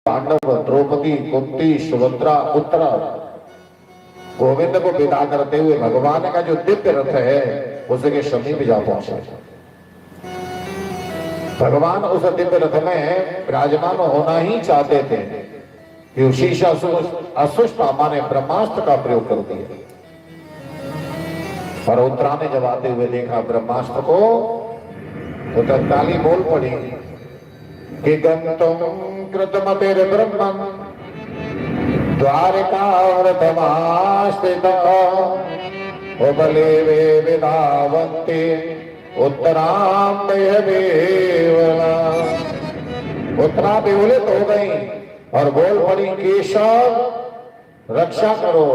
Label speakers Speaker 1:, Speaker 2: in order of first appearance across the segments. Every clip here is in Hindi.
Speaker 1: पांडव, द्रौपदी, कुंती, सुभद्रा, उत्तरा गोविंद को विदा करते हुए भगवान का जो दिव्य रथ है उसके समीप जा पहुंचे। भगवान उस दिव्य रथ में विराजमान होना ही चाहते थे कि उसी से असुष्टामा ने ब्रह्मास्त्र का प्रयोग कर दिया। और उत्तरा ने जब आते हुए देखा ब्रह्मास्त्र को तो तत्काली बोल पड़ी कि गंतुम कृतमतेर ब्रह्मन् द्वारिकावृतमास्थितः उपले वे विधावन्ति उत्तरां देवदेवना। उत्तरा विवलित हो गई और बोल पड़ी केशव रक्षा करो,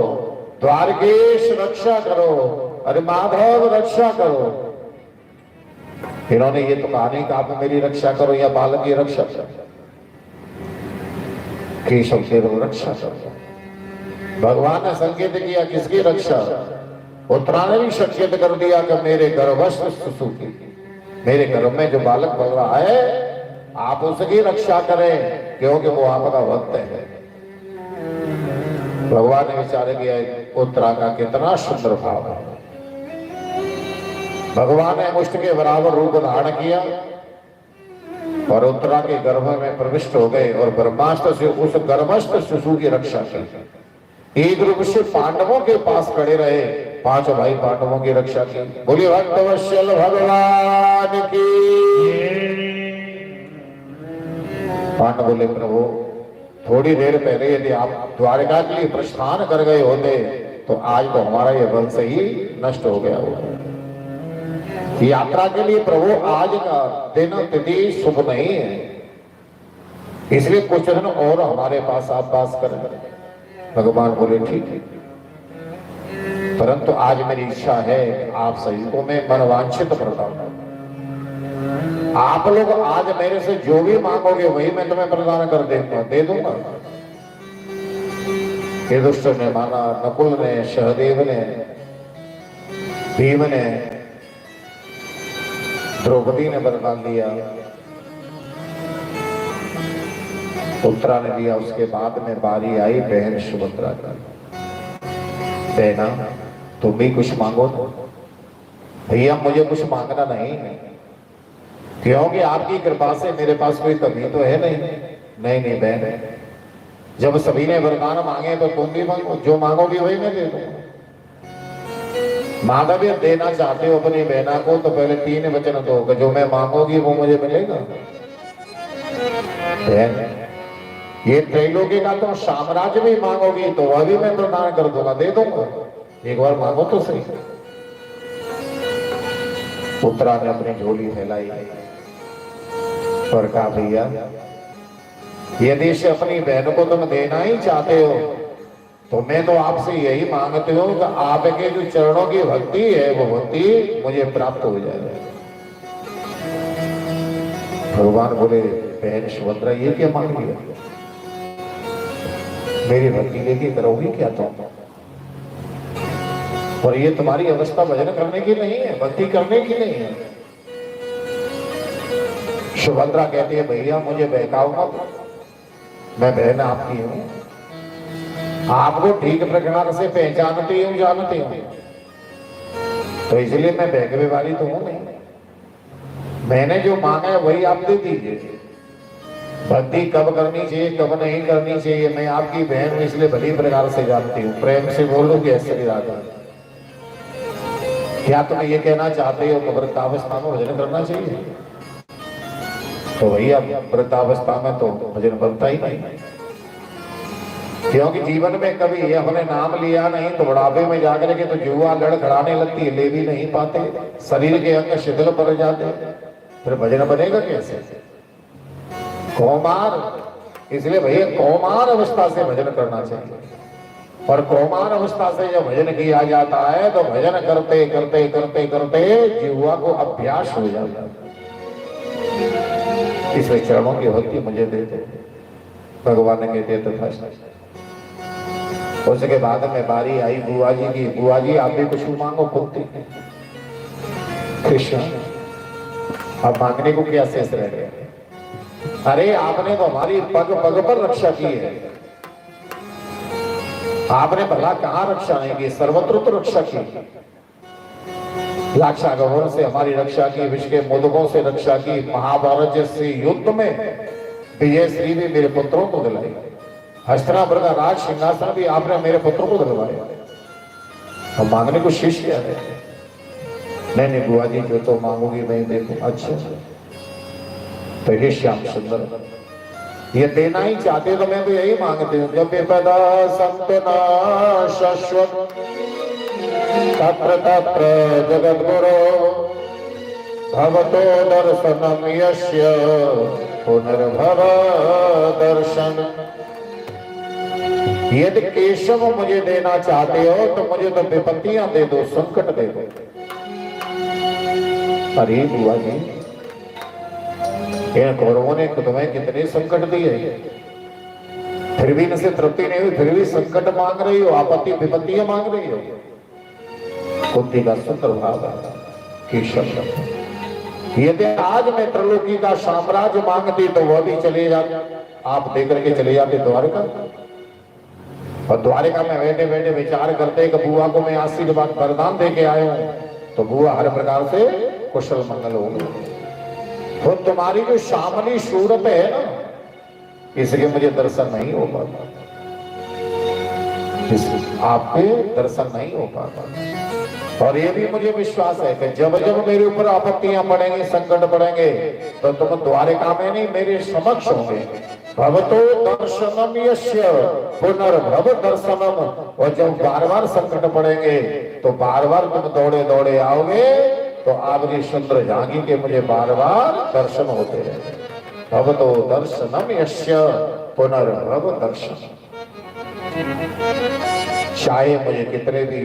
Speaker 1: द्वारकेश रक्षा करो, अरे माधव रक्षा करो। इन्होंने ये तो कहा नहीं कि आप मेरी रक्षा करो या बालक की रक्षा करो, केशव केवल रक्षा करो। भगवान ने संकेत किया किसकी रक्षा? उत्तरा ने भी संकेत कर दिया कि मेरे गर्भस्थ शिशु की, मेरे गर्भ में जो बालक बन रहा है आप उसकी रक्षा करें क्योंकि वो आपका भक्त है। भगवान ने विचार किया उत्तरा का कितना सुंदर भाव है। भगवान ने मुष्ट के बराबर रूप धारण किया और उत्तरा के गर्भ में प्रविष्ट हो गए और ब्रह्मास्त्र से उस गर्भस्थ शिशु की रक्षा की। एक रूप से पांडवों के पास खड़े रहे, पांचों भाई पांडवों की रक्षा की। बोलिए भक्तवत्सल भगवान की। पांडव बोले प्रभु थोड़ी देर पहले यदि आप द्वारका के लिए प्रस्थान कर गए होते तो आज तो हमारा यह वंश ही नष्ट हो गया होगा। यात्रा के लिए प्रभु आज का दिन तिथि शुभ नहीं है, इसलिए कुछ दिन और हमारे पास आप वास करें। भगवान बोले ठीक है, परंतु आज मेरी इच्छा है आप सभी को मैं मनवांछित प्रदान करूं। आप लोग आज मेरे से जो भी मांगोगे वही मैं तुम्हें प्रदान कर दे दूंगा। युधिष्ठिर ने माना, नकुल ने, सहदेव ने, भीम ने, द्रौपदी ने वरदान दिया, उत्तरा ने दिया। उसके बाद में बारी आई बहन सुभद्रा की। बहना तुम भी कुछ मांगो। भैया मुझे कुछ मांगना नहीं है क्योंकि आपकी कृपा से मेरे पास कोई कमी तो है नहीं। नहीं बहन, जब सभी ने वरदान मांगे तो तुम भी मांगो, जो मांगोगी वही मैं दे दूंगा। माधव देना चाहते हो अपनी बहना को तो पहले 3 वचन दो, जो मैं मांगोगी वो मुझे मिलेगा। बहन ये त्रैलोकी का तुम साम्राज्य भी मांगोगी तो वह भी मैं प्रदान कर दूंगा, दे दूंगा। एक बार मांगो तो सही। उत्तरा ने अपनी झोली फैलाई और कहा भैया यदि से अपनी बहन को तुम देना ही चाहते हो तो मैं तो आपसे यही मांगते हो कि आपके जो चरणों की भक्ति है वो भक्ति मुझे प्राप्त हो जाए। भगवान बोले बहन सुभद्रा ये क्या मांग लिया? मेरी भक्ति लेके करोगी क्या तुम? और ये तुम्हारी अवस्था भजन करने की नहीं है, भक्ति करने की नहीं है। सुभद्रा कहती है भैया मुझे बहकाओ मत, मैं बहन आपकी हूं, आपको ठीक प्रकार से पहचानती हूं, जानती हूं, तो इसलिए मैं बहकने वाली तो हूं नहीं। मैंने जो मांगा है वही आप दे दीजिए। भक्ति कब करनी चाहिए कब नहीं करनी चाहिए मैं आपकी बहन हूं इसलिए भली प्रकार से जानती हूँ। प्रेम से बोलोगे ऐसे राधा, क्या तुम ये कहना चाहते हो कि वृद्धावस्था में भजन करना चाहिए? तो भैया वृद्धावस्था में तो भजन बनता ही नहीं, क्योंकि जीवन में कभी ये हमने नाम लिया नहीं तो बुढ़ापे में जाकर के तो जुआ लड़खड़ाने लगती है, ले भी नहीं पाते, शरीर के अंग शिथिल पड़ जाते, फिर भजन बनेगा कैसे? कौमार, इसलिए भैया कौमार अवस्था से भजन करना चाहिए। और कौमार अवस्था से जब भजन किया जाता है तो भजन करते करते करते करते जीवा को अभ्यास हो जाता है। इसलिए चरणों की भक्ति मुझे दे दे। भगवान ने कहते तथा। उसके बाद में बारी आई बुआ जी की। बुआ जी आप भी कुछ मांगो कुंती। कृष्ण अब मांगने को क्या शेष रह गया? अरे आपने तो हमारी पग पग पर रक्षा की है, आपने भला कहां रक्षा नहीं की, सर्वत्र तो रक्षा की। लाक्षागमन से हमारी रक्षा की, विश्व के मोदकों से रक्षा की, महाभारत जैसे युद्ध में विजय श्री भी मेरे पुत्रों को दिलाई, हस्तिनापुर का राज सिंहासन भी आपने मेरे पुत्रों को दिलवाया। हम मांगने को शेष क्या है? नहीं बुआ जी, जो तो मांगोगी मैं देखू। अच्छा तो ये श्याम सुंदर ये देना ही चाहते तो मैं तो यही मांगती हूँ, जब विपदा संतना शाश्वत तत्र तत्र जगद्गुरो भवतो दर्शनम यस्य पुनर्भव दर्शन। यदि केशव मुझे देना चाहते हो तो मुझे तो विपत्तियां दे दो, संकट दे दो। अरे बुआ जी, इन कौरवों ने तुम्हें कितने संकट दिए, फिर भी इनसे तृप्ति नहीं हुई, फिर भी संकट मांग रही हो, आपत्ति विपत्तियां मांग रही हो। कुंती का सुंदर भाव है केशव। यदि आज मैं त्रिलोकी का साम्राज्य मांगती तो वह भी चले जाते, आप देकर के चले जाते द्वारका। और द्वारका में बैठे बैठे विचार करते कि बुआ को मैं आशीर्वाद वरदान दे के आया हूं तो बुआ हर प्रकार से कुशल मंगल होगी। तो तुम्हारी जो श्यामली सूरत है ना, इसलिए मुझे दर्शन नहीं हो पाता, आपके दर्शन नहीं हो पाता। और ये भी मुझे विश्वास है कि जब जब मेरे ऊपर आपत्तियां पड़ेंगी, संकट पड़ेंगे, तो तुम द्वारका में नहीं मेरे समक्ष होंगे। भवतो दर्शनम यस्य पुनर्भव दर्शनम। और जब बार बार संकट पड़ेंगे तो बार बार तुम दौड़े दौड़े आओगे, तो आपकी सुंदर झांकी के मुझे बार बार दर्शन होते रहेंगे। भवतो दर्शनम यस्य पुनर्भव दर्शन। चाहे मुझे कितने भी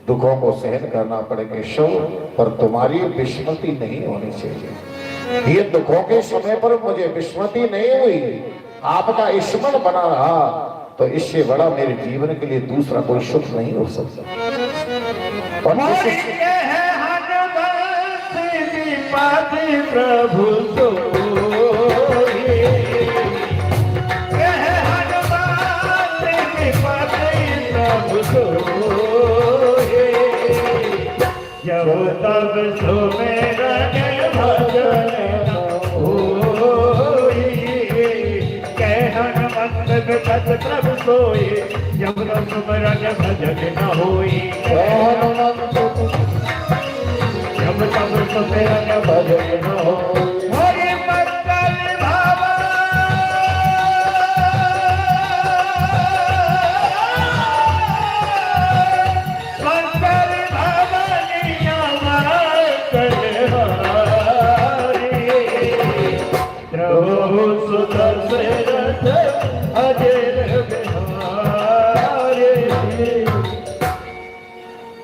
Speaker 1: दुखों को सहन करना पड़े केशव, पर तुम्हारी विस्मृति नहीं होनी चाहिए। ये दुखों के समय पर मुझे विस्मृति नहीं हुई, आपका स्मरण बना रहा, तो इससे बड़ा मेरे जीवन के लिए दूसरा कोई सुख नहीं हो सकता। और
Speaker 2: प्रभु तो जब तब सुमेरन भजन होई, कहन मंगल कत प्रभु सोई, जब तब सुमेरन भजन न होई। जब तब सुमेरन भजन न होई।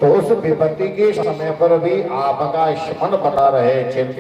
Speaker 1: तो उस विपत्ति के समय पर भी आपका स्मरण बना रहे, चिंता